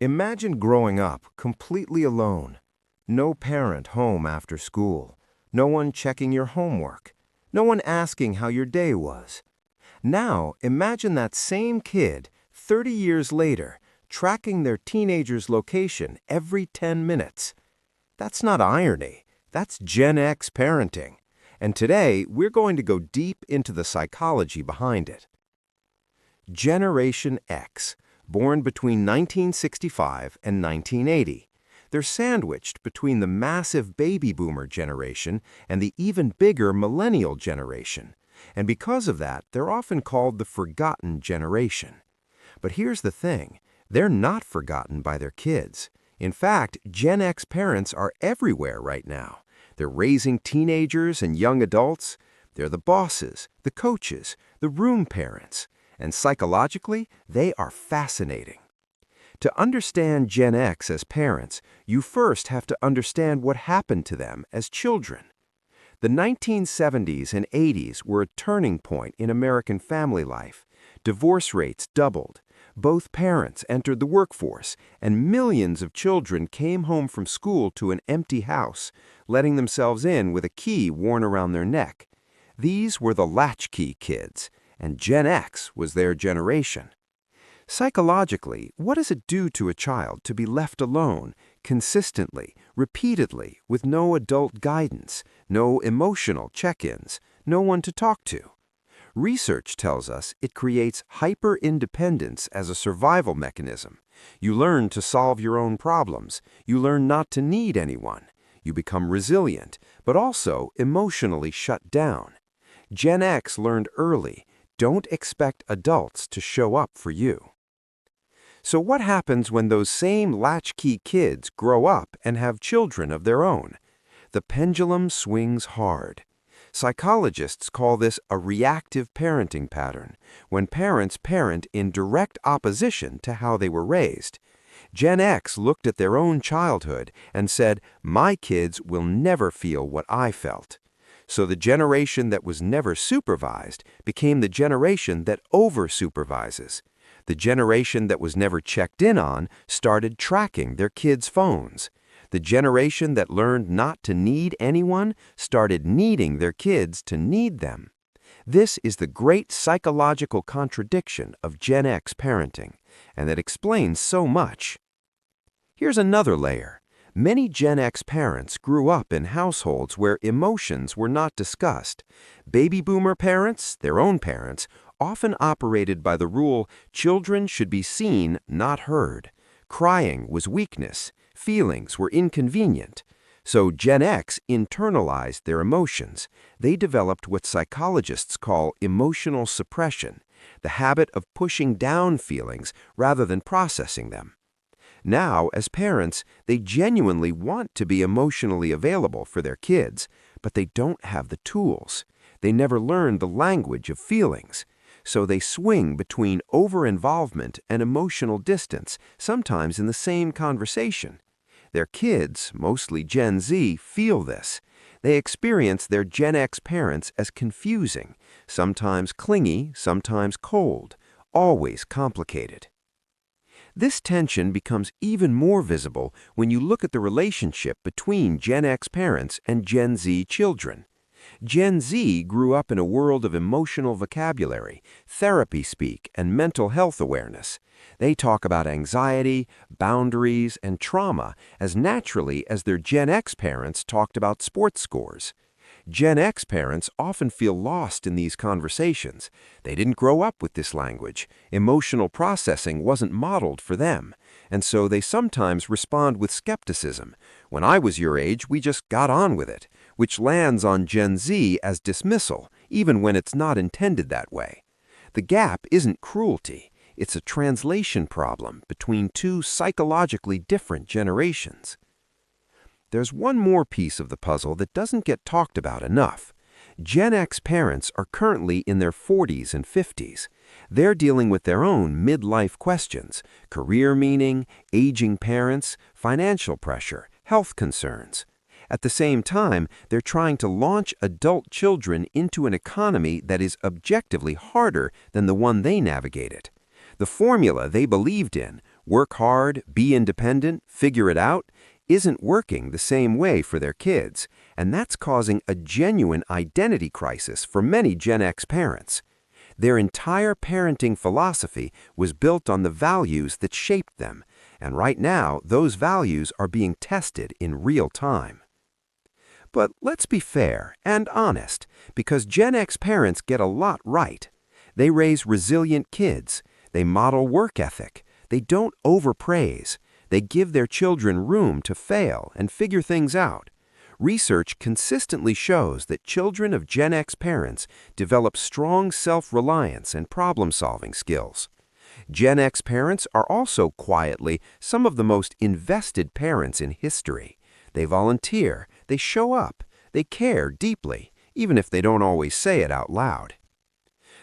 Imagine growing up completely alone. No parent home after school. No one checking your homework. No one asking how your day was. Now, imagine that same kid, 30 years later, tracking their teenager's location every 10 minutes. That's not irony. That's Gen X parenting. And today, we're going to go deep into the psychology behind it. Generation X, born between 1965 and 1980. They're sandwiched between the massive baby boomer generation and the even bigger millennial generation. And because of that, they're often called the forgotten generation. But here's the thing, they're not forgotten by their kids. In fact, Gen X parents are everywhere right now. They're raising teenagers and young adults. They're the bosses, the coaches, the room parents. And psychologically, they are fascinating. To understand Gen X as parents, you first have to understand what happened to them as children. The 1970s and 80s were a turning point in American family life. Divorce rates doubled. Both parents entered the workforce, and millions of children came home from school to an empty house, letting themselves in with a key worn around their neck. These were the latchkey kids, and Gen X was their generation. Psychologically, what does it do to a child to be left alone, consistently, repeatedly, with no adult guidance, no emotional check-ins, no one to talk to? Research tells us it creates hyper-independence as a survival mechanism. You learn to solve your own problems. You learn not to need anyone. You become resilient, but also emotionally shut down. Gen X learned early, don't expect adults to show up for you. So what happens when those same latchkey kids grow up and have children of their own? The pendulum swings hard. Psychologists call this a reactive parenting pattern, when parents parent in direct opposition to how they were raised. Gen X looked at their own childhood and said, "My kids will never feel what I felt." So the generation that was never supervised became the generation that over-supervises. The generation that was never checked in on started tracking their kids' phones. The generation that learned not to need anyone started needing their kids to need them. This is the great psychological contradiction of Gen X parenting, and that explains so much. Here's another layer. Many Gen X parents grew up in households where emotions were not discussed. Baby boomer parents, their own parents, often operated by the rule children should be seen, not heard. Crying was weakness. Feelings were inconvenient. So Gen X internalized their emotions. They developed what psychologists call emotional suppression, the habit of pushing down feelings rather than processing them. Now, as parents, they genuinely want to be emotionally available for their kids, but they don't have the tools. They never learned the language of feelings. So they swing between over-involvement and emotional distance, sometimes in the same conversation. Their kids, mostly Gen Z, feel this. They experience their Gen X parents as confusing, sometimes clingy, sometimes cold, always complicated. This tension becomes even more visible when you look at the relationship between Gen X parents and Gen Z children. Gen Z grew up in a world of emotional vocabulary, therapy speak, and mental health awareness. They talk about anxiety, boundaries, and trauma as naturally as their Gen X parents talked about sports scores. Gen X parents often feel lost in these conversations. They didn't grow up with this language. Emotional processing wasn't modeled for them, and so they sometimes respond with skepticism. "When I was your age, we just got on with it," which lands on Gen Z as dismissal, even when it's not intended that way. The gap isn't cruelty. It's a translation problem between two psychologically different generations. There's one more piece of the puzzle that doesn't get talked about enough. Gen X parents are currently in their 40s and 50s. They're dealing with their own midlife questions, career meaning, aging parents, financial pressure, health concerns. At the same time, they're trying to launch adult children into an economy that is objectively harder than the one they navigated. The formula they believed in, work hard, be independent, figure it out, isn't working the same way for their kids, and that's causing a genuine identity crisis for many Gen X parents. Their entire parenting philosophy was built on the values that shaped them, and right now those values are being tested in real time. But let's be fair and honest, because Gen X parents get a lot right. They raise resilient kids, they model work ethic, they don't overpraise, they give their children room to fail and figure things out. Research consistently shows that children of Gen X parents develop strong self-reliance and problem-solving skills. Gen X parents are also quietly some of the most invested parents in history. They volunteer, they show up, they care deeply, even if they don't always say it out loud.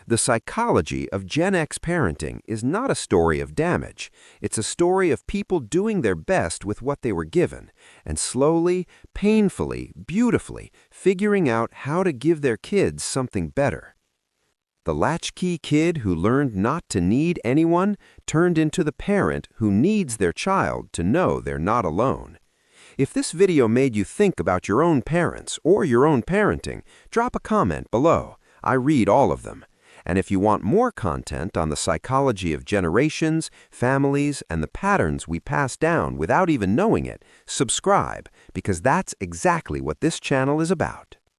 The psychology of Gen X parenting is not a story of damage. It's a story of people doing their best with what they were given, and slowly, painfully, beautifully figuring out how to give their kids something better. The latchkey kid who learned not to need anyone turned into the parent who needs their child to know they're not alone. If this video made you think about your own parents or your own parenting, drop a comment below. I read all of them. And if you want more content on the psychology of generations, families, and the patterns we pass down without even knowing it, subscribe, because that's exactly what this channel is about.